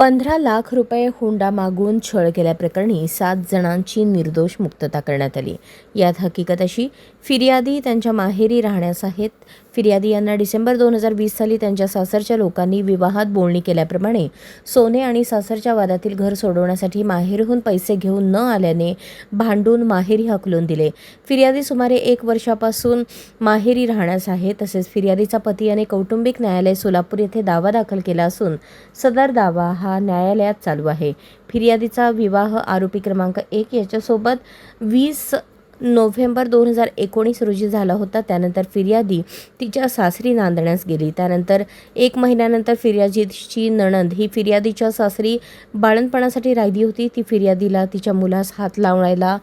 15 लाख रुपये हुंडा मागून छळ केल्याप्रकरणी 7 जणांची निर्दोष मुक्तता करण्यात आली। यात हकीकत अशी, फिर्यादी त्यांच्या माहेरी राहण्यास आहेत। फिर्यादी यांना डिसेंबर 2020 साली त्यांच्या सासरच्या लोकांनी विवाहात बोलणी केल्याप्रमाणे सोने आणि सासरच्या वादातील घर सोडवण्यासाठी माहेरहून पैसे घेऊन न आल्याने भांडून माहेरी हकलून दिले। फिर्यादी सुमारे 1 वर्षापासून माहेरी राहण्यास आहे। तसेच फिर्यादीचा पती याने कौटुंबिक न्यायालय सोलापूर येथे दावा दाखल केला असून सदर दावा हा न्यायालयात चालू आहे। फिर्यादीचा विवाह आरोपी क्रमांक 1 याच्यासोबत 20 नोव्हेंबर 2019 रोजी झाला होता। त्यानंतर फिर्यादी तिच्या सासरी नांदण्यास गेली। त्यानंतर 1 महिन्यानंतर फिर्यादीची नणंद ही फिर्यादीच्या सासरी बाळंतपणासाठी राहिली होती। ती फिर्यादीला तिच्या मुलास हात लावायला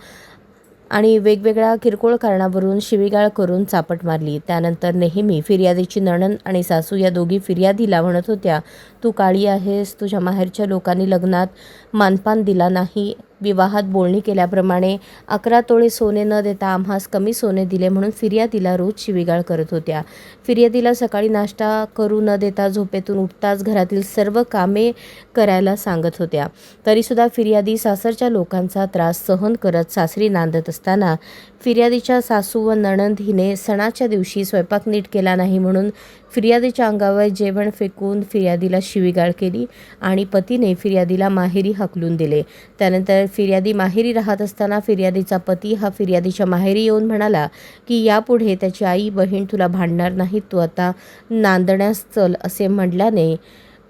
आणि वेगवेगळ्या किरकोळ कारणावरून शिवीगाळ करून चापट मारली। त्यानंतर नेहमी फिर्यादीची नणंद आणि सासू या दोघी फिर्यादीला म्हणत होत्या, तू काळी आहेस, तुझ्या माहेरच्या लोकांनी लग्नात मानपान दिला नाही, विवाहात बोलणी केल्याप्रमाणे 11 तोळे सोने न देता आम्हास कमी सोने दिले म्हणून फिर्यादीला रोज शिवीगाळ करत होत्या। फिर्यादीला सकाळी नाश्ता करू न देता झोपेतून उठताच घरातील सर्व कामे करायला सांगत होत्या। तरीसुद्धा फिर्यादी सासरच्या लोकांचा त्रास सहन करत सासरी नांदत असताना फिर्यादीच्या सासू व नणंद हिने सणाच्या दिवशी स्वयंपाक नीट केला नाही म्हणून फिर्यादीच्या अंगावर जेवण फेकून फिर्यादीला शिवीगाळ केली आणि पतीने फिर्यादीला माहेरी हकलून दिले। त्यानंतर फिर्यादी माहेरी राहत असताना फिर्यादीचा पती हा फिर्यादीच्या माहेरी येऊन म्हणाला की यापुढे त्याची आई बहीण तुला भांडणार नाहीत, तू आता नांदण्यास चल असे म्हटल्याने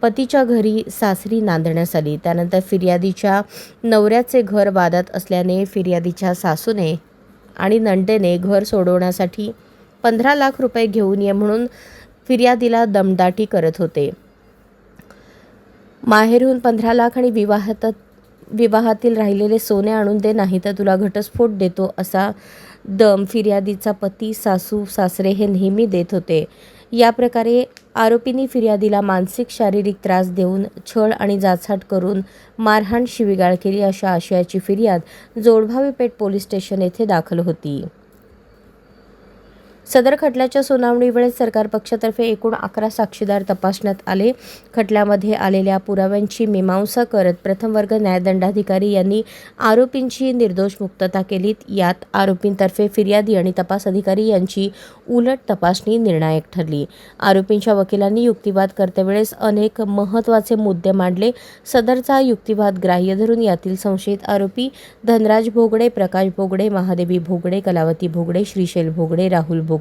पतीच्या घरी सासरी नांदण्यास आली। त्यानंतर फिर्यादीच्या नवऱ्याचे घर वादात असल्याने फिर्यादीच्या सासूने आणि नंदेने घर सोडवण्यासाठी 15 लाख रुपये घेऊन ये म्हणून फिर्यादीला दमदाटी करत होते। माहेरहून 15 लाख आणि विवाहातील राहिलेले सोने आणून दे, नाही तर तुला घटस्फोट देतो असा दम फिर्यादीचा पती, सासू, सासरे हे नेहमी देत होते। या प्रकारे आरोपींनी फिर्यादीला मानसिक शारीरिक त्रास देऊन छळ आणि जाचहाट करून मारहाण शिवीगाळ केली अशा आशयाची फिर्याद जोडभावी पेठ पोलीस स्टेशन येथे दाखल होती। सदर खटल्याच्या सुनावणीवेळेस सरकार पक्षातर्फे एकूण 11 साक्षीदार तपासण्यात आले। खटल्यामध्ये आलेल्या पुराव्यांची मीमांसा करत प्रथम वर्ग न्यायदंडाधिकारी यांनी आरोपींची निर्दोष मुक्तता केली। यात आरोपींतर्फे फिर्यादी आणि तपास अधिकारी यांची उलट तपासणी निर्णायक ठरली। आरोपींच्या वकिलांनी युक्तिवाद करतेवेळेस अनेक महत्त्वाचे मुद्दे मांडले। सदरचा युक्तिवाद ग्राह्य धरून यातील संशयित आरोपी धनराज भोगडे, प्रकाश भोगडे, महादेवी भोगडे, कलावती भोगडे, श्रीशैल भोगडे, राहुल भोगडे,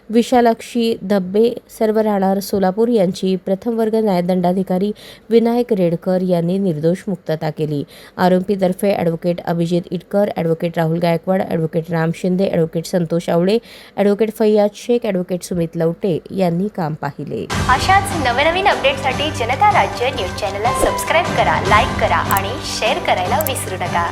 विशालाक्षी धब्बे सर्व राहणार सोलापूर यांची प्रथम वर्ग न्यायदंडाधिकारी विनायक रेडकर यांनी निर्दोष मुक्तता केली। आरोपीतर्फे advocate Abhijit Itkar, advocate Rahul Gaikwad, advocate Ram Shinde, advocate Santosh Awale, advocate Faiyaz Shaikh, advocate Sumit Lavate यांनी काम पाहिले। अशाच नवनवीन अपडेटसाठी जनता राज्य न्यूज चॅनलला सबस्क्राईब करा, लाईक करा आणि शेअर करायला विसरू नका।